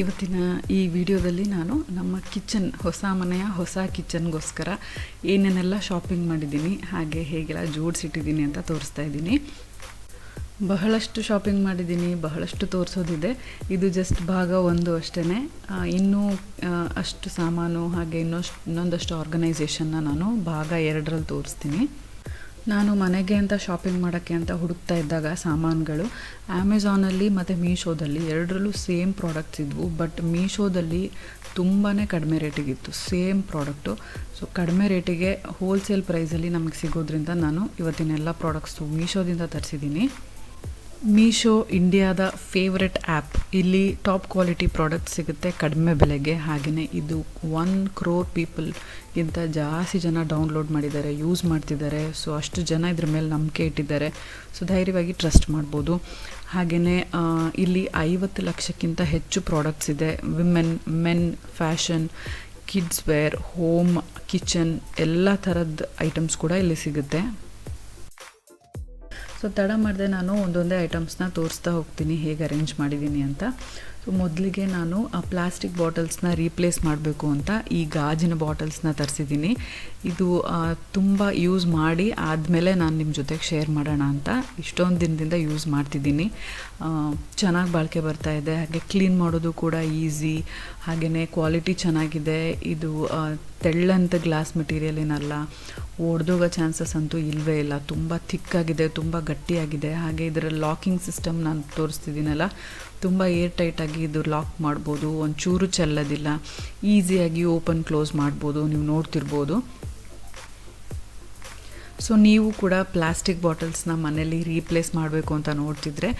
ಇವತ್ತಿನ ಈ ವಿಡಿಯೋದಲ್ಲಿ ನಾನು ನಮ್ಮ ಕಿಚನ್ ಹೊಸ ಮನೆಯ ಹೊಸ ಕಿಚನ್ಗೋಸ್ಕರ ಏನೇನೆಲ್ಲ ಶಾಪಿಂಗ್ ಮಾಡಿದ್ದೀನಿ ಹಾಗೆ ಹೇಗೆಲ್ಲ ಜೋಡಿಸಿಟ್ಟಿದ್ದೀನಿ ಅಂತ ತೋರಿಸ್ತಾ ಇದ್ದೀನಿ. ಬಹಳಷ್ಟು ಶಾಪಿಂಗ್ ಮಾಡಿದ್ದೀನಿ, ಬಹಳಷ್ಟು ತೋರಿಸೋದಿದೆ. ಇದು ಜಸ್ಟ್ ಭಾಗ 1 ಅಷ್ಟೇ. ಇನ್ನೂ ಅಷ್ಟು ಸಾಮಾನು ಹಾಗೆ ಇನ್ನೊಂದಷ್ಟು ಆರ್ಗನೈಸೇಷನ್ನ ನಾನು ಭಾಗ 2ರಲ್ಲಿ ತೋರಿಸ್ತೀನಿ. ನಾನು ಮನೆಗೆ ಅಂತ ಶಾಪಿಂಗ್ ಮಾಡೋಕ್ಕೆ ಅಂತ ಹುಡುಕ್ತಾ ಇದ್ದಾಗ ಸಾಮಾನುಗಳು ಅಮೆಝಾನಲ್ಲಿ ಮತ್ತು ಮೀಶೋದಲ್ಲಿ ಎರಡರಲ್ಲೂ ಸೇಮ್ ಪ್ರಾಡಕ್ಟ್ಸ್ ಇದ್ವು. ಬಟ್ ಮೀಶೋದಲ್ಲಿ ತುಂಬಾ ಕಡಿಮೆ ರೇಟಿಗಿತ್ತು ಸೇಮ್ ಪ್ರಾಡಕ್ಟು. ಸೊ ಕಡಿಮೆ ರೇಟಿಗೆ ಹೋಲ್ಸೇಲ್ ಪ್ರೈಸಲ್ಲಿ ನಮಗೆ ಸಿಗೋದ್ರಿಂದ ನಾನು ಇವತ್ತಿನೆಲ್ಲ ಪ್ರಾಡಕ್ಟ್ಸು ಮೀಶೋದಿಂದ ತರಿಸಿದ್ದೀನಿ. ಮೀಶೋ ಇಂಡಿಯಾದ ಫೇವ್ರೆಟ್ ಆ್ಯಪ್. ಇಲ್ಲಿ ಟಾಪ್ ಕ್ವಾಲಿಟಿ ಪ್ರಾಡಕ್ಟ್ ಸಿಗುತ್ತೆ ಕಡಿಮೆ ಬೆಲೆಗೆ. ಹಾಗೆಯೇ ಇದು 1 crore ಪೀಪಲ್ಗಿಂತ ಜಾಸ್ತಿ ಜನ ಡೌನ್ಲೋಡ್ ಮಾಡಿದ್ದಾರೆ, ಯೂಸ್ ಮಾಡ್ತಿದ್ದಾರೆ. ಸೊ ಅಷ್ಟು ಜನ ಇದ್ರ ಮೇಲೆ ನಂಬಿಕೆ ಇಟ್ಟಿದ್ದಾರೆ. ಸೊ ಧೈರ್ಯವಾಗಿ ಟ್ರಸ್ಟ್ ಮಾಡ್ಬೋದು. ಹಾಗೆಯೇ ಇಲ್ಲಿ 50 ಲಕ್ಷಕ್ಕಿಂತ ಹೆಚ್ಚು ಪ್ರಾಡಕ್ಟ್ಸ್ ಇದೆ. Women, men, fashion, kids wear, home, kitchen ಎಲ್ಲ ಥರದ ಐಟಮ್ಸ್ ಕೂಡ ಇಲ್ಲಿ ಸಿಗುತ್ತೆ. ಸೊ ತಡ ಮಾಡಿದೆ ನಾನು ಒಂದೊಂದೇ ಐಟಮ್ಸ್ನ ತೋರಿಸ್ತಾ ಹೋಗ್ತೀನಿ ಹೇಗೆ ಅರೇಂಜ್ ಮಾಡಿದ್ದೀನಿ ಅಂತ. ಸೊ ಮೊದಲಿಗೆ ನಾನು ಆ ಪ್ಲಾಸ್ಟಿಕ್ ಬಾಟಲ್ಸ್ನ ರೀಪ್ಲೇಸ್ ಮಾಡಬೇಕು ಅಂತ ಈ ಗಾಜಿನ ಬಾಟಲ್ಸ್ನ ತರಿಸಿದ್ದೀನಿ. ಇದು ತುಂಬ ಯೂಸ್ ಮಾಡಿ ಆದಮೇಲೆ ನಾನು ನಿಮ್ಮ ಜೊತೆಗೆ ಶೇರ್ ಮಾಡೋಣ ಅಂತ ಇಷ್ಟೊಂದು ದಿನದಿಂದ ಯೂಸ್ ಮಾಡ್ತಿದ್ದೀನಿ. ಚೆನ್ನಾಗಿ ಬಾಳಿಕೆ ಬರ್ತಾಯಿದೆ. ಹಾಗೆ ಕ್ಲೀನ್ ಮಾಡೋದು ಕೂಡ ಈಸಿ. ಹಾಗೆಯೇ ಕ್ವಾಲಿಟಿ ಚೆನ್ನಾಗಿದೆ. ಇದು ತೆಳ್ಳಂತ ಗ್ಲಾಸ್ ಮೆಟೀರಿಯಲ್ ಏನಲ್ಲ, ಒಡೆದೋಗೋ ಚಾನ್ಸಸ್ ಅಂತೂ ಇಲ್ಲವೇ ಇಲ್ಲ. ತುಂಬ ಥಿಕ್ಕಾಗಿದೆ, ತುಂಬ ಗಟ್ಟಿಯಾಗಿದೆ. ಹಾಗೆ ಇದರ ಲಾಕಿಂಗ್ ಸಿಸ್ಟಮ್ ನಾನು ತೋರಿಸ್ತಿದ್ದೀನಲ್ಲ, ತುಂಬ ಏರ್ ಟೈಟಾಗಿ ಇದು ಲಾಕ್ ಮಾಡ್ಬೋದು. ಒಂಚೂರು ಚೆಲ್ಲೋದಿಲ್ಲ. ಈಸಿಯಾಗಿ ಓಪನ್ ಕ್ಲೋಸ್ ಮಾಡ್ಬೋದು. ನೀವು ನೋಡ್ತಿರ್ಬೋದು. ಸೊ ನೀವು ಕೂಡ ಪ್ಲಾಸ್ಟಿಕ್ ಬಾಟಲ್ಸ್ನ ಮನೇಲಿ ರೀಪ್ಲೇಸ್ ಮಾಡಬೇಕು ಅಂತ ನೋಡ್ತಿದ್ರೆ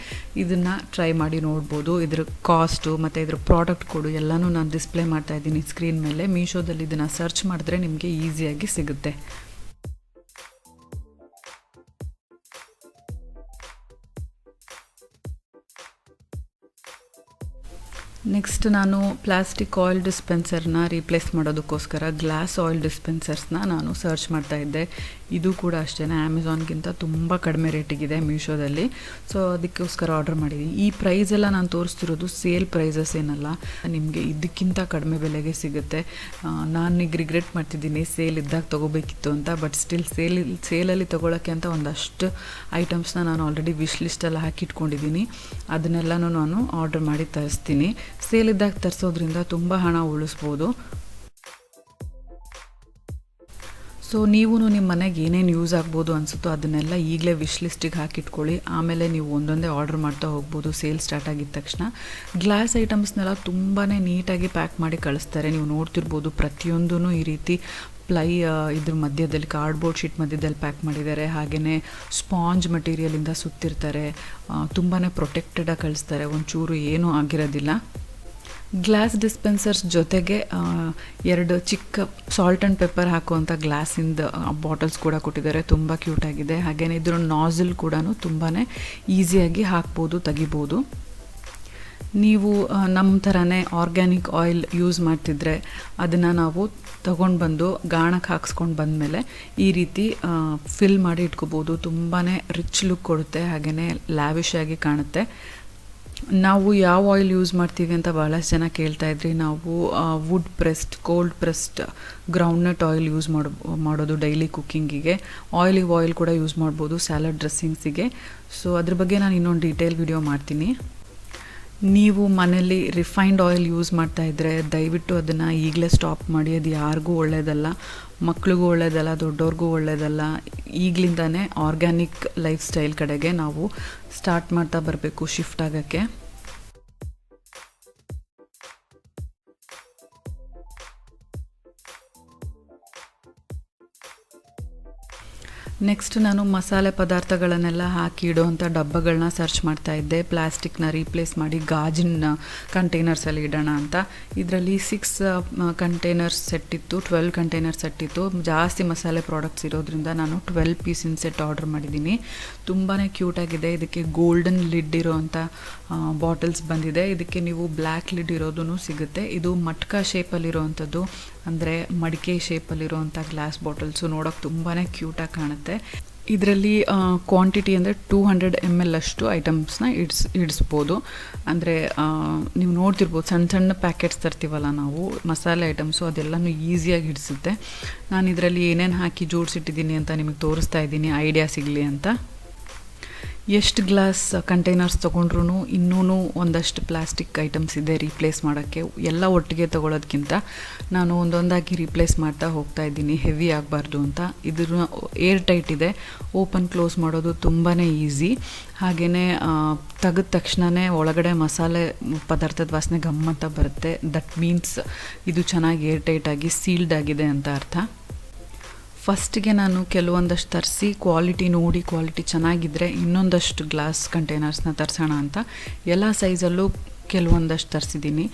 ಇದನ್ನು ಟ್ರೈ ಮಾಡಿ ನೋಡ್ಬೋದು. ಇದ್ರ ಕಾಸ್ಟು ಮತ್ತು ಇದ್ರ ಪ್ರಾಡಕ್ಟ್ ಕೋಡು ಎಲ್ಲನೂ ನಾನು ಡಿಸ್ಪ್ಲೇ ಮಾಡ್ತಾಯಿದ್ದೀನಿ ಸ್ಕ್ರೀನ್ ಮೇಲೆ. ಮೀಶೋದಲ್ಲಿ ಇದನ್ನು ಸರ್ಚ್ ಮಾಡಿದ್ರೆ ನಿಮಗೆ ಈಸಿಯಾಗಿ ಸಿಗುತ್ತೆ. ನೆಕ್ಸ್ಟ್ ನಾನು ಪ್ಲಾಸ್ಟಿಕ್ ಆಯಿಲ್ ಡಿಸ್ಪೆನ್ಸರ್ನ ರೀಪ್ಲೇಸ್ ಮಾಡೋದಕ್ಕೋಸ್ಕರ ಗ್ಲಾಸ್ ಆಯಿಲ್ ಡಿಸ್ಪೆನ್ಸರ್ಸ್ನ ನಾನು ಸರ್ಚ್ ಮಾಡ್ತಾಯಿದ್ದೆ. ಇದು ಕೂಡ ಅಷ್ಟೇ ಅಮೆಝಾನ್ಗಿಂತ ತುಂಬ ಕಡಿಮೆ ರೇಟಿಗಿದೆ ಮೀಶೋದಲ್ಲಿ. ಸೊ ಅದಕ್ಕೋಸ್ಕರ ಆರ್ಡರ್ ಮಾಡಿದ್ದೀನಿ. ಈ ಪ್ರೈಸೆಲ್ಲ ನಾನು ತೋರಿಸ್ತಿರೋದು ಸೇಲ್ ಪ್ರೈಸಸ್ ಏನಲ್ಲ, ನಿಮಗೆ ಇದಕ್ಕಿಂತ ಕಡಿಮೆ ಬೆಲೆಗೆ ಸಿಗುತ್ತೆ. ನಾನೀಗ ರಿಗ್ರೆಟ್ ಮಾಡ್ತಿದ್ದೀನಿ ಸೇಲ್ ಇದ್ದಾಗ ತೊಗೋಬೇಕಿತ್ತು ಅಂತ. ಬಟ್ ಸ್ಟಿಲ್ ಸೇಲಲ್ಲಿ ತೊಗೊಳಕ್ಕೆ ಅಂತ ಒಂದಷ್ಟು ಐಟಮ್ಸ್ನ ನಾನು ಆಲ್ರೆಡಿ ವಿಶ್ ಲಿಸ್ಟಲ್ಲಿ ಹಾಕಿಟ್ಕೊಂಡಿದ್ದೀನಿ. ಅದನ್ನೆಲ್ಲನೂ ನಾನು ಆರ್ಡರ್ ಮಾಡಿ ತರಿಸ್ತೀನಿ. ಸೇಲ್ ಇದ್ದಾಗ ತರಿಸೋದ್ರಿಂದ ತುಂಬ ಹಣ ಉಳಿಸ್ಬೋದು. ಸೊ ನೀವು ನಿಮ್ಮ ಮನೆಗೆ ಏನೇನು ಯೂಸ್ ಆಗ್ಬೋದು ಅನಿಸುತ್ತೋ ಅದನ್ನೆಲ್ಲ ಈಗಲೇ ವಿಶ್ ಲಿಸ್ಟಿಗೆ ಹಾಕಿಟ್ಕೊಳ್ಳಿ. ಆಮೇಲೆ ನೀವು ಒಂದೊಂದೇ ಆರ್ಡರ್ ಮಾಡ್ತಾ ಹೋಗ್ಬೋದು ಸೇಲ್ ಸ್ಟಾರ್ಟ್ ಆಗಿದ ತಕ್ಷಣ. ಗ್ಲಾಸ್ ಐಟಮ್ಸ್ನೆಲ್ಲ ತುಂಬಾ ನೀಟಾಗಿ ಪ್ಯಾಕ್ ಮಾಡಿ ಕಳಿಸ್ತಾರೆ. ನೀವು ನೋಡ್ತಿರ್ಬೋದು ಪ್ರತಿಯೊಂದೂ ಈ ರೀತಿ ಇದ್ರ ಮಧ್ಯದಲ್ಲಿ ಕಾರ್ಡ್ಬೋರ್ಡ್ ಶೀಟ್ ಮಧ್ಯದಲ್ಲಿ ಪ್ಯಾಕ್ ಮಾಡಿದ್ದಾರೆ. ಹಾಗೆಯೇ ಸ್ಪಾಂಜ್ ಮೆಟೀರಿಯಲಿಂದ ಸುತ್ತಿರ್ತಾರೆ. ತುಂಬಾ ಪ್ರೊಟೆಕ್ಟೆಡಾಗಿ ಕಳಿಸ್ತಾರೆ. ಒಂಚೂರು ಏನೂ ಆಗಿರೋದಿಲ್ಲ. ಗ್ಲಾಸ್ ಡಿಸ್ಪೆನ್ಸರ್ಸ್ ಜೊತೆಗೆ 2 ಚಿಕ್ಕ ಸಾಲ್ಟ್ ಆ್ಯಂಡ್ ಪೆಪ್ಪರ್ ಹಾಕುವಂಥ ಗ್ಲಾಸಿಂದ ಬಾಟಲ್ಸ್ ಕೂಡ ಕೊಟ್ಟಿದ್ದಾರೆ. ತುಂಬ ಕ್ಯೂಟಾಗಿದೆ. ಹಾಗೆಯೇ ಇದ್ರ ನಾಝಲ್ ಕೂಡ ತುಂಬಾ ಈಸಿಯಾಗಿ ಹಾಕ್ಬೋದು, ತೆಗಿಬೋದು. ನೀವು ನಮ್ಮ ಥರನೇ ಆರ್ಗ್ಯಾನಿಕ್ ಆಯಿಲ್ ಯೂಸ್ ಮಾಡ್ತಿದ್ರೆ ಅದನ್ನು ನಾವು ತಗೊಂಡು ಬಂದು ಗಾಣಕ್ಕೆ ಹಾಕ್ಸ್ಕೊಂಡು ಬಂದಮೇಲೆ ಈ ರೀತಿ ಫಿಲ್ ಮಾಡಿ ಇಟ್ಕೋಬೋದು. ತುಂಬಾ ರಿಚ್ ಲುಕ್ ಕೊಡುತ್ತೆ. ಹಾಗೆಯೇ ಲ್ಯಾವಿಶ್ ಆಗಿ ಕಾಣುತ್ತೆ. ನಾವು ಯಾವ ಆಯಿಲ್ ಯೂಸ್ ಮಾಡ್ತೀವಿ ಅಂತ ಭಾಳಷ್ಟು ಜನ ಕೇಳ್ತಾಯಿದ್ರಿ. ನಾವು wood pressed, cold pressed groundnut oil use ಮಾಡೋದು ಡೈಲಿ ಕುಕ್ಕಿಂಗಿಗೆ. ಆಯಿಲ್ ಕೂಡ ಯೂಸ್ ಮಾಡ್ಬೋದು ಸ್ಯಾಲಡ್ ಡ್ರೆಸ್ಸಿಂಗ್ಸಿಗೆ. ಸೊ ಅದ್ರ ಬಗ್ಗೆ ನಾನು ಇನ್ನೊಂದು ಡೀಟೇಲ್ ವಿಡಿಯೋ ಮಾಡ್ತೀನಿ. ನೀವು ಮನೇಲಿ ರಿಫೈನ್ಡ್ ಆಯಿಲ್ ಯೂಸ್ ಮಾಡ್ತಾಯಿದ್ರೆ ದಯವಿಟ್ಟು ಅದನ್ನು ಈಗಲೇ ಸ್ಟಾಪ್ ಮಾಡಿ. ಅದು ಯಾರಿಗೂ ಒಳ್ಳೆಯದಲ್ಲ, ಮಕ್ಳಿಗೂ ಒಳ್ಳೆಯದಲ್ಲ, ದೊಡ್ಡವ್ರಿಗೂ ಒಳ್ಳೆಯದಲ್ಲ. ಈಗಲಿಂದನೇ ಆರ್ಗ್ಯಾನಿಕ್ ಲೈಫ್ ಸ್ಟೈಲ್ ಕಡೆಗೆ ನಾವು ಸ್ಟಾರ್ಟ್ ಮಾಡ್ತಾ ಬರಬೇಕು, ಶಿಫ್ಟ್ ಆಗೋಕ್ಕೆ. ನೆಕ್ಸ್ಟ್ ನಾನು ಮಸಾಲೆ ಪದಾರ್ಥಗಳನ್ನೆಲ್ಲ ಹಾಕಿ ಇಡೋವಂಥ ಡಬ್ಬಗಳನ್ನ ಸರ್ಚ್ ಮಾಡ್ತಾಯಿದ್ದೆ. ಪ್ಲಾಸ್ಟಿಕ್ನ ರೀಪ್ಲೇಸ್ ಮಾಡಿ ಗಾಜಿನ ಕಂಟೈನರ್ಸಲ್ಲಿ ಇಡೋಣ ಅಂತ. ಇದರಲ್ಲಿ 6 ಕಂಟೈನರ್ಸ್ ಸೆಟ್ ಇತ್ತು, 12 ಕಂಟೈನರ್ ಸೆಟ್ ಇತ್ತು. ಜಾಸ್ತಿ ಮಸಾಲೆ ಪ್ರಾಡಕ್ಟ್ಸ್ ಇರೋದ್ರಿಂದ ನಾನು 12 ಪೀಸಿನ ಸೆಟ್ ಆರ್ಡರ್ ಮಾಡಿದ್ದೀನಿ. ತುಂಬಾ ಕ್ಯೂಟಾಗಿದೆ. ಇದಕ್ಕೆ ಗೋಲ್ಡನ್ ಲಿಡ್ ಇರೋವಂಥ ಬಾಟಲ್ಸ್ ಬಂದಿದೆ. ಇದಕ್ಕೆ ನೀವು ಬ್ಲ್ಯಾಕ್ ಲಿಡ್ ಇರೋದೂ ಸಿಗುತ್ತೆ. ಇದು ಮಟ್ಕಾ ಶೇಪಲ್ಲಿರೋವಂಥದ್ದು, ಅಂದರೆ ಮಡಿಕೆ ಶೇಪಲ್ಲಿರೋವಂಥ ಗ್ಲಾಸ್ ಬಾಟಲ್ಸು ನೋಡೋಕೆ ತುಂಬಾ ಕ್ಯೂಟಾಗಿ ಕಾಣುತ್ತೆ. ಇದರಲ್ಲಿ ಕ್ವಾಂಟಿಟಿ ಅಂದರೆ 200 ml ಅಷ್ಟು ಐಟಮ್ಸ್ನ ಇಡಿಸ್ಬೋದು. ಅಂದರೆ ನೀವು ನೋಡ್ತಿರ್ಬೋದು, ಸಣ್ಣ ಸಣ್ಣ ಪ್ಯಾಕೆಟ್ಸ್ ತರ್ತೀವಲ್ಲ ನಾವು ಮಸಾಲೆ ಐಟಮ್ಸು, ಅದೆಲ್ಲನೂ ಈಸಿಯಾಗಿ ಹಿಡಿಸುತ್ತೆ. ನಾನು ಇದರಲ್ಲಿ ಏನೇನು ಹಾಕಿ ಜೋಡಿಸಿಟ್ಟಿದ್ದೀನಿ ಅಂತ ನಿಮಗೆ ತೋರಿಸ್ತಾ ಇದ್ದೀನಿ, ಐಡಿಯಾ ಸಿಗಲಿ ಅಂತ. ಎಷ್ಟು ಗ್ಲಾಸ್ ಕಂಟೈನರ್ಸ್ ತೊಗೊಂಡ್ರೂ ಇನ್ನೂ ಒಂದಷ್ಟು ಪ್ಲಾಸ್ಟಿಕ್ ಐಟಮ್ಸ್ ಇದೆ ರೀಪ್ಲೇಸ್ ಮಾಡೋಕ್ಕೆ. ಎಲ್ಲ ಒಟ್ಟಿಗೆ ತೊಗೊಳೋದಕ್ಕಿಂತ ನಾನು ಒಂದೊಂದಾಗಿ ರೀಪ್ಲೇಸ್ ಮಾಡ್ತಾ ಹೋಗ್ತಾ ಇದ್ದೀನಿ, ಹೆವಿ ಆಗಬಾರ್ದು ಅಂತ. ಇದನ್ನು ಏರ್ ಟೈಟ್ ಇದೆ, ಓಪನ್ ಕ್ಲೋಸ್ ಮಾಡೋದು ತುಂಬಾ ಈಸಿ. ಹಾಗೆಯೇ ತೆಗೆದ ತಕ್ಷಣವೇ ಒಳಗಡೆ ಮಸಾಲೆ ಪದಾರ್ಥದ ವಾಸನೆ ಗಮ್ಮತ್ತ ಬರುತ್ತೆ. ದಟ್ ಮೀನ್ಸ್ ಇದು ಚೆನ್ನಾಗಿ ಏರ್ ಟೈಟಾಗಿ ಸೀಲ್ಡ್ ಆಗಿದೆ ಅಂತ ಅರ್ಥ. ಫಸ್ಟಿಗೆ ನಾನು ಕೆಲವೊಂದಷ್ಟು ತರಿಸಿ ಕ್ವಾಲಿಟಿ ಚೆನ್ನಾಗಿದ್ದರೆ ಇನ್ನೊಂದಷ್ಟು ಗ್ಲಾಸ್ ಕಂಟೈನರ್ಸ್ನ ತರಿಸೋಣ ಅಂತ ಎಲ್ಲ ಸೈಜಲ್ಲೂ ಕೆಲವೊಂದಷ್ಟು ತರಿಸಿದ್ದೀನಿ.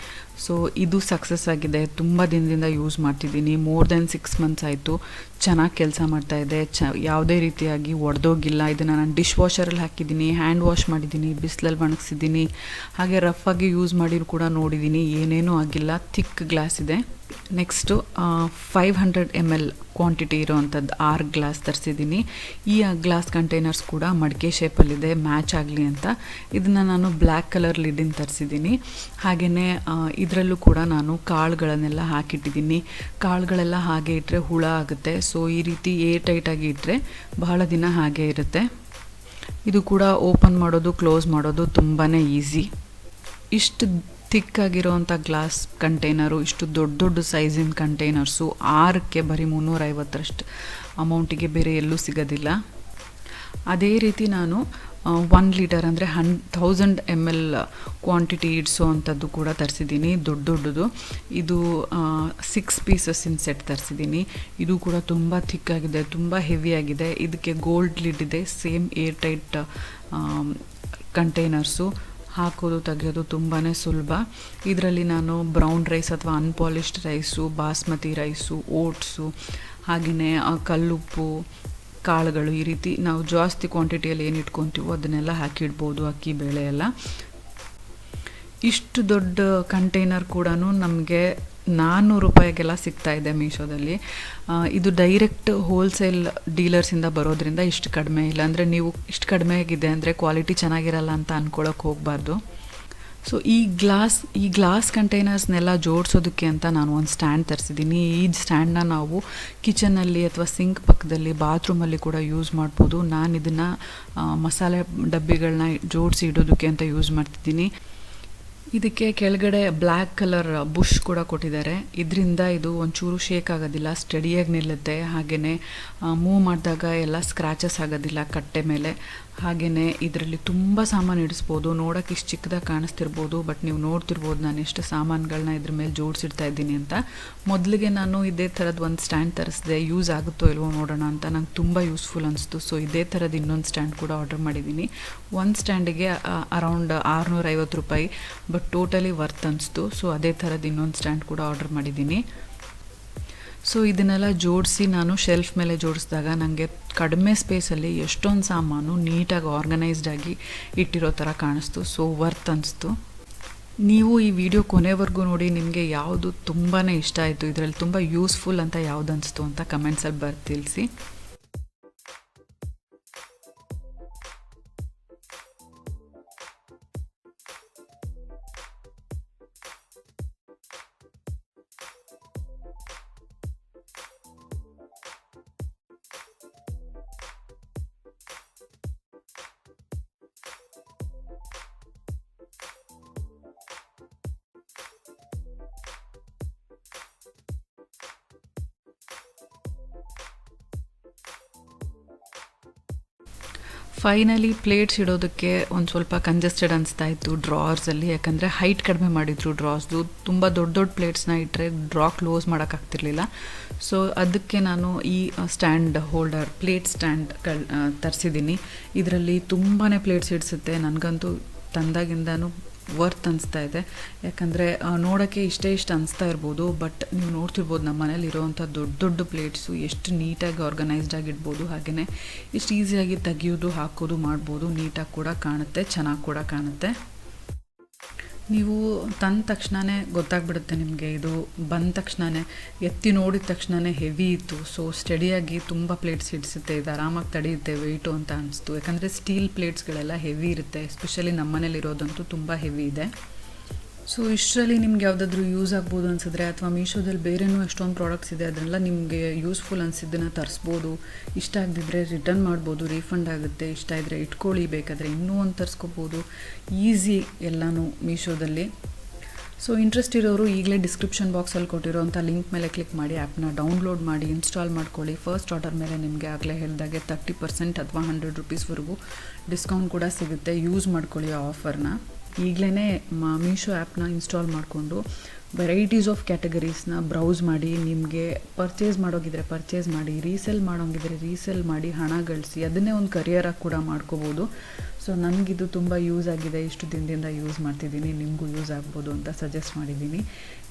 ಸೊ ಇದು ಸಕ್ಸಸ್ ಆಗಿದೆ. ತುಂಬ ದಿನದಿಂದ ಯೂಸ್ ಮಾಡ್ತಿದ್ದೀನಿ, ಮೋರ್ ದೆನ್ 6 months ಆಯಿತು. ಚೆನ್ನಾಗಿ ಕೆಲಸ ಮಾಡ್ತಾಯಿದೆ, ಯಾವುದೇ ರೀತಿಯಾಗಿ ಒಡೆದೋಗಿಲ್ಲ. ಇದನ್ನು ನಾನು ಡಿಶ್ ವಾಷರಲ್ಲಿ ಹಾಕಿದ್ದೀನಿ, ಹ್ಯಾಂಡ್ ವಾಶ್ ಮಾಡಿದ್ದೀನಿ, ಬಿಸಿಲಲ್ಲಿ ಒಣಗಿಸಿದ್ದೀನಿ, ಹಾಗೆ ರಫಾಗಿ ಯೂಸ್ ಮಾಡಿರೂ ಕೂಡ ನೋಡಿದ್ದೀನಿ, ಏನೇನೂ ಆಗಿಲ್ಲ. ಥಿಕ್ ಗ್ಲಾಸ್ ಇದೆ. ನೆಕ್ಸ್ಟು 500 ml ಕ್ವಾಂಟಿಟಿ ಇರೋವಂಥದ್ದು 6 ಗ್ಲಾಸ್ ತರಿಸಿದ್ದೀನಿ. ಈ ಗ್ಲಾಸ್ ಕಂಟೈನರ್ಸ್ ಕೂಡ ಮಡಿಕೆ ಶೇಪಲ್ಲಿದೆ, ಮ್ಯಾಚ್ ಆಗಲಿ ಅಂತ. ಇದನ್ನು ನಾನು ಬ್ಲ್ಯಾಕ್ ಕಲರ್ ಲಿಡ್ಡಿನ ತರಿಸಿದ್ದೀನಿ. ಹಾಗೆಯೇ ಇದರಲ್ಲೂ ಕೂಡ ನಾನು ಕಾಳುಗಳನ್ನೆಲ್ಲ ಹಾಕಿಟ್ಟಿದ್ದೀನಿ. ಕಾಳುಗಳೆಲ್ಲ ಹಾಗೆ ಇಟ್ಟರೆ ಹುಳ ಆಗುತ್ತೆ. ಸೊ ಈ ರೀತಿ ಏರ್ ಟೈಟಾಗಿ ಇಟ್ಟರೆ ಬಹಳ ದಿನ ಹಾಗೆ ಇರುತ್ತೆ. ಇದು ಕೂಡ ಓಪನ್ ಮಾಡೋದು ಕ್ಲೋಸ್ ಮಾಡೋದು ತುಂಬಾ ಈಸಿ. ಇಷ್ಟು ಥಿಕ್ಕಾಗಿರೋವಂಥ ಗ್ಲಾಸ್ ಕಂಟೈನರು, ಇಷ್ಟು ದೊಡ್ಡ ಸೈಜಿನ ಕಂಟೈನರ್ಸು 6ಕ್ಕೆ ಬರೀ 350 ಅಮೌಂಟಿಗೆ ಬೇರೆ ಎಲ್ಲೂ ಸಿಗೋದಿಲ್ಲ. ಅದೇ ರೀತಿ ನಾನು 1 ಲೀಟರ್ ಅಂದರೆ 1000 ml ಕ್ವಾಂಟಿಟಿ ಇಡಿಸೋ ಅಂಥದ್ದು ಕೂಡ ತರಿಸಿದ್ದೀನಿ, ದೊಡ್ಡದು. ಇದು 6 ಪೀಸಸ್ಸಿನ ಸೆಟ್ ತರಿಸಿದ್ದೀನಿ. ಇದು ಕೂಡ ತುಂಬ ಥಿಕ್ಕಾಗಿದೆ, ತುಂಬ ಹೆವಿಯಾಗಿದೆ. ಇದಕ್ಕೆ ಗೋಲ್ಡ್ ಲಿಡ್ ಇದೆ, ಸೇಮ್ ಏರ್ ಟೈಟ್ ಕಂಟೈನರ್ಸು. ಹಾಕೋದು ತೆಗೆಯೋದು ತುಂಬಾ ಸುಲಭ. ಇದರಲ್ಲಿ ನಾನು ಬ್ರೌನ್ ರೈಸ್ ಅಥವಾ ಅನ್ಪಾಲಿಷ್ಡ್ ರೈಸು, ಬಾಸ್ಮತಿ ರೈಸು, ಓಟ್ಸು, ಹಾಗೆಯೇ ಕಲ್ಲುಪ್ಪು, ಕಾಳುಗಳು, ಈ ರೀತಿ ನಾವು ಜಾಸ್ತಿ ಕ್ವಾಂಟಿಟಿಯಲ್ಲಿ ಏನು ಇಟ್ಕೊತೀವೋ ಅದನ್ನೆಲ್ಲ ಹಾಕಿಡ್ಬೋದು, ಅಕ್ಕಿ ಬೇಳೆ ಎಲ್ಲ. ಇಷ್ಟು ದೊಡ್ಡ ಕಂಟೈನರ್ ಕೂಡ ನಮಗೆ 400 ರೂಪಾಯಿಗೆಲ್ಲ ಸಿಗ್ತಾಯಿದೆ ಮೀಶೋದಲ್ಲಿ. ಇದು ಡೈರೆಕ್ಟ್ ಹೋಲ್ಸೇಲ್ ಡೀಲರ್ಸಿಂದ ಬರೋದ್ರಿಂದ ಇಷ್ಟು ಕಡಿಮೆ. ಇಲ್ಲಾಂದರೆ ನೀವು ಇಷ್ಟು ಕಡಿಮೆ ಆಗಿದೆ ಅಂದರೆ ಕ್ವಾಲಿಟಿ ಚೆನ್ನಾಗಿರಲ್ಲ ಅಂತ ಅಂದ್ಕೊಳ್ಳೋಕೆ ಹೋಗಬಾರ್ದು. ಸೊ ಈ ಗ್ಲಾಸ್ ಕಂಟೈನರ್ಸ್ನೆಲ್ಲ ಜೋಡಿಸೋದಕ್ಕೆ ಅಂತ ನಾನು ಒಂದು ಸ್ಟ್ಯಾಂಡ್ ತರಿಸಿದ್ದೀನಿ. ಈ ಸ್ಟ್ಯಾಂಡನ್ನ ನಾವು ಕಿಚನಲ್ಲಿ ಅಥವಾ ಸಿಂಕ್ ಪಕ್ಕದಲ್ಲಿ, ಬಾತ್ರೂಮಲ್ಲಿ ಕೂಡ ಯೂಸ್ ಮಾಡ್ಬೋದು. ನಾನು ಇದನ್ನು ಮಸಾಲೆ ಡಬ್ಬಿಗಳನ್ನ ಜೋಡಿಸಿ ಇಡೋದಕ್ಕೆ ಅಂತ ಯೂಸ್ ಮಾಡ್ತಿದ್ದೀನಿ. ಇದಕ್ಕೆ ಕೆಳಗಡೆ ಬ್ಲ್ಯಾಕ್ ಕಲರ್ ಬುಷ್ ಕೂಡ ಕೊಟ್ಟಿದ್ದಾರೆ. ಇದರಿಂದ ಇದು ಒಂಚೂರು ಶೇಕ್ ಆಗೋದಿಲ್ಲ, ಸ್ಟಡಿಯಾಗಿ ನಿಲ್ಲುತ್ತೆ. ಹಾಗೆಯೇ ಮೂವ್ ಮಾಡಿದಾಗ ಎಲ್ಲ ಸ್ಕ್ರ್ಯಾಚಸ್ ಆಗೋದಿಲ್ಲ ಕಟ್ಟೆ ಮೇಲೆ. ಹಾಗೆಯೇ ಇದರಲ್ಲಿ ತುಂಬ ಸಾಮಾನು ಇಡಿಸ್ಬೋದು. ನೋಡೋಕೆ ಇಷ್ಟು ಚಿಕ್ಕದಾಗಿ ಕಾಣಿಸ್ತಿರ್ಬೋದು, ಬಟ್ ನೀವು ನೋಡ್ತಿರ್ಬೋದು ನಾನು ಎಷ್ಟು ಸಾಮಾನುಗಳನ್ನ ಇದ್ರ ಮೇಲೆ ಜೋಡಿಸಿಡ್ತಾ ಇದ್ದೀನಿ ಅಂತ. ಮೊದಲಿಗೆ ನಾನು ಇದೇ ಥರದ್ದು ಒಂದು ಸ್ಟ್ಯಾಂಡ್ ತರಿಸಿದೆ, ಯೂಸ್ ಆಗುತ್ತೋ ಇಲ್ವೋ ನೋಡೋಣ ಅಂತ. ನಂಗೆ ತುಂಬ ಯೂಸ್ಫುಲ್ ಅನಿಸ್ತು. ಸೊ ಇದೇ ಥರದ್ದು ಇನ್ನೊಂದು ಸ್ಟ್ಯಾಂಡ್ ಕೂಡ ಆರ್ಡರ್ ಮಾಡಿದ್ದೀನಿ. ಒಂದು ಸ್ಟ್ಯಾಂಡಿಗೆ ಅರೌಂಡ್ 650 ರೂಪಾಯಿ, ಬಟ್ ಟೋಟಲಿ ವರ್ತ್ ಅನಿಸ್ತು. ಸೊ ಅದೇ ಥರದ್ದು ಇನ್ನೊಂದು ಸ್ಟ್ಯಾಂಡ್ ಕೂಡ ಆರ್ಡರ್ ಮಾಡಿದ್ದೀನಿ. ಸೊ ಇದನ್ನೆಲ್ಲ ಜೋಡಿಸಿ ನಾನು ಶೆಲ್ಫ್ ಮೇಲೆ ಜೋಡಿಸಿದಾಗ ನನಗೆ ಕಡಿಮೆ ಸ್ಪೇಸಲ್ಲಿ ಎಷ್ಟೊಂದು ಸಾಮಾನು ನೀಟಾಗಿ ಆರ್ಗನೈಸ್ಡಾಗಿ ಇಟ್ಟಿರೋ ಥರ ಕಾಣಿಸ್ತು. ಸೊ ವರ್ತ್ ಅನಿಸ್ತು. ನೀವು ಈ ವಿಡಿಯೋ ಕೊನೆವರೆಗೂ ನೋಡಿ, ನಿಮಗೆ ಯಾವುದು ತುಂಬಾ ಇಷ್ಟ ಆಯಿತು, ಇದರಲ್ಲಿ ತುಂಬ ಯೂಸ್ಫುಲ್ ಅಂತ ಯಾವುದು ಅನಿಸ್ತು ಅಂತ ಕಮೆಂಟ್ಸಲ್ಲಿ ತಿಳಿಸಿ. ಫೈನಲಿ ಪ್ಲೇಟ್ಸ್ ಇಡೋದಕ್ಕೆ ಒಂದು ಸ್ವಲ್ಪ ಕಂಜೆಸ್ಟೆಡ್ ಅನಿಸ್ತಾ ಇತ್ತು ಡ್ರಾರ್ಸಲ್ಲಿ. ಯಾಕಂದರೆ ಹೈಟ್ ಕಡಿಮೆ ಮಾಡಿದರು ಡ್ರಾರ್ಸ್ದು. ತುಂಬ ದೊಡ್ಡ ಪ್ಲೇಟ್ಸ್ನ ಇಟ್ಟರೆ ಡ್ರಾ ಕ್ಲೋಸ್ ಮಾಡೋಕ್ಕಾಗ್ತಿರ್ಲಿಲ್ಲ. ಸೊ ಅದಕ್ಕೆ ನಾನು ಈ ಸ್ಟ್ಯಾಂಡ್ ಹೋಲ್ಡರ್ ಪ್ಲೇಟ್ ಸ್ಟ್ಯಾಂಡ್ಗಳು ತರಿಸಿದ್ದೀನಿ. ಇದರಲ್ಲಿ ತುಂಬಾ ಪ್ಲೇಟ್ಸ್ ಇಡಿಸುತ್ತೆ. ನನಗಂತೂ ತಂದಾಗಿಂದನೂ ವರ್ತ್ ಅನಿಸ್ತಾ ಇದೆ. ಯಾಕಂದರೆ ನೋಡೋಕ್ಕೆ ಇಷ್ಟೇ ಅನಿಸ್ತಾ ಇರ್ಬೋದು, ಬಟ್ ನೀವು ನೋಡ್ತಿರ್ಬೋದು ನಮ್ಮ ಮನೇಲಿ ಇರೋವಂಥ ದೊಡ್ಡ ಪ್ಲೇಟ್ಸು ಎಷ್ಟು ನೀಟಾಗಿ ಆರ್ಗನೈಸ್ಡ್ ಆಗಿಡ್ಬೋದು. ಹಾಗೆಯೇ ಎಷ್ಟು ಈಸಿಯಾಗಿ ತೆಗಿಯೋದು ಹಾಕೋದು ಮಾಡ್ಬೋದು. ನೀಟಾಗಿ ಕೂಡ ಕಾಣುತ್ತೆ, ಚೆನ್ನಾಗಿ ಕೂಡ ಕಾಣುತ್ತೆ. ನೀವು ತಂದ ತಕ್ಷಣವೇ ಗೊತ್ತಾಗ್ಬಿಡುತ್ತೆ ನಿಮಗೆ. ಇದು ಬಂದ ತಕ್ಷಣವೇ ಎತ್ತಿ ನೋಡಿದ ತಕ್ಷಣವೇ ಹೆವಿ ಇತ್ತು. ಸೊ ಸ್ಟಡಿಯಾಗಿ ತುಂಬ ಪ್ಲೇಟ್ಸ್ ಹಿಡಿಸುತ್ತೆ, ಇದು ಆರಾಮಾಗಿ ತಡೆಯುತ್ತೆ ವೆಯ್ಟು ಅಂತ ಅನಿಸ್ತು. ಯಾಕಂದರೆ ಸ್ಟೀಲ್ ಪ್ಲೇಟ್ಸ್ಗಳೆಲ್ಲ ಹೆವಿ ಇರುತ್ತೆ, ಎಸ್ಪೆಷಲಿ ನಮ್ಮ ಮನೇಲಿರೋದಂತೂ ತುಂಬ ಹೆವಿ ಇದೆ. ಸೊ ಇಷ್ಟರಲ್ಲಿ ನಿಮ್ಗೆ ಯಾವುದಾದ್ರೂ ಯೂಸ್ ಆಗ್ಬೋದು ಅನಿಸಿದ್ರೆ, ಅಥವಾ ಮೀಶೋದಲ್ಲಿ ಬೇರೆನೂ ಎಷ್ಟೊಂದು ಪ್ರಾಡಕ್ಟ್ಸ್ ಇದೆ, ಅದನ್ನೆಲ್ಲ ನಿಮಗೆ ಯೂಸ್ಫುಲ್ ಅನಿಸಿದ್ದನ್ನು ತರಿಸ್ಬೋದು. ಇಷ್ಟ ಆಗದಿದ್ದರೆ ರಿಟರ್ನ್ ಮಾಡ್ಬೋದು, ರೀಫಂಡ್ ಆಗುತ್ತೆ. ಇಷ್ಟ ಇದ್ದರೆ ಇಟ್ಕೊಳ್ಳಿ, ಬೇಕಾದರೆ ಇನ್ನೂ ಒಂದು ತರಿಸ್ಕೋಬೋದು. ಈಸಿ ಎಲ್ಲನೂ ಮೀಶೋದಲ್ಲಿ. ಸೊ ಇಂಟ್ರೆಸ್ಟ್ ಇರೋರು ಈಗಲೇ ಡಿಸ್ಕ್ರಿಪ್ಷನ್ ಬಾಕ್ಸಲ್ಲಿ ಕೊಟ್ಟಿರೋಂಥ ಲಿಂಕ್ ಮೇಲೆ ಕ್ಲಿಕ್ ಮಾಡಿ ಆ್ಯಪ್ನ ಡೌನ್ಲೋಡ್ ಮಾಡಿ ಇನ್ಸ್ಟಾಲ್ ಮಾಡ್ಕೊಳ್ಳಿ. ಫಸ್ಟ್ ಆರ್ಡರ್ ಮೇಲೆ ನಿಮಗೆ ಆಗಲೇ ಹೇಳಿದಾಗೆ 30% ಅಥವಾ 100 ರುಪೀಸ್ವರೆಗೂ ಡಿಸ್ಕೌಂಟ್ ಕೂಡ ಸಿಗುತ್ತೆ. ಯೂಸ್ ಮಾಡ್ಕೊಳ್ಳಿ ಆ ಆಫರ್ನ. ಈಗಲೇ ಮೀಶೋ ಆ್ಯಪ್ನ ಇನ್ಸ್ಟಾಲ್ ಮಾಡಿಕೊಂಡು ವೆರೈಟೀಸ್ ಆಫ್ ಕ್ಯಾಟಗರೀಸ್ನ ಬ್ರೌಸ್ ಮಾಡಿ, ನಿಮಗೆ ಪರ್ಚೇಸ್ ಮಾಡೋಗಿದ್ರೆ ಪರ್ಚೇಸ್ ಮಾಡಿ, ರೀಸೆಲ್ ಮಾಡೋಂಗಿದ್ರೆ ರೀಸೆಲ್ ಮಾಡಿ, ಹಣ ಗಳಿಸಿ, ಅದನ್ನೇ ಒಂದು ಕರಿಯರಾಗಿ ಕೂಡ ಮಾಡ್ಕೋಬೋದು. ಸೊ ನನಗಿದು ತುಂಬ ಯೂಸ್ ಆಗಿದೆ, ಇಷ್ಟು ದಿನದಿಂದ ಯೂಸ್ ಮಾಡ್ತಿದ್ದೀನಿ, ನಿಮಗೂ ಯೂಸ್ ಆಗ್ಬೋದು ಅಂತ ಸಜೆಸ್ಟ್ ಮಾಡಿದ್ದೀನಿ.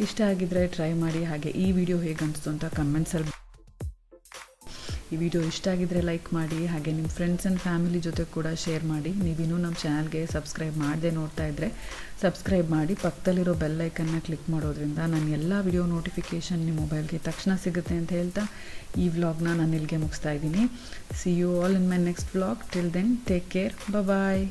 ಇಷ್ಟ ಆಗಿದ್ದರೆ ಟ್ರೈ ಮಾಡಿ. ಹಾಗೆ ಈ ವಿಡಿಯೋ ಹೇಗೆ ಅನಿಸ್ತು ಅಂತ ಕಮೆಂಟ್ಸಲ್ಲಿ. ಈ ವಿಡಿಯೋ ಇಷ್ಟ ಆಗಿದ್ದರೆ ಲೈಕ್ ಮಾಡಿ, ಹಾಗೆ ನಿಮ್ಮ ಫ್ರೆಂಡ್ಸ್ ಆ್ಯಂಡ್ ಫ್ಯಾಮಿಲಿ ಜೊತೆ ಕೂಡ ಶೇರ್ ಮಾಡಿ. ನೀವಿನ್ನೂ ನಮ್ಮ ಚಾನಲ್ಗೆ ಸಬ್ಸ್ಕ್ರೈಬ್ ಮಾಡದೆ ನೋಡ್ತಾ ಇದ್ದರೆ ಸಬ್ಸ್ಕ್ರೈಬ್ ಮಾಡಿ, ಪಕ್ಕದಲ್ಲಿರೋ ಬೆಲ್ ಐಕನ್ನ ಕ್ಲಿಕ್ ಮಾಡೋದ್ರಿಂದ ನನ್ನ ಎಲ್ಲ ವಿಡಿಯೋ ನೋಟಿಫಿಕೇಷನ್ ನಿಮ್ಮ ಮೊಬೈಲ್ಗೆ ತಕ್ಷಣ ಸಿಗುತ್ತೆ ಅಂತ ಹೇಳ್ತಾ ಈ ವ್ಲಾಗ್ನ ನಾನು ಇಲ್ಲಿಗೆ ಮುಗಿಸ್ತಾ ಇದ್ದೀನಿ. See you all in my next vlog. Till then take care, bye.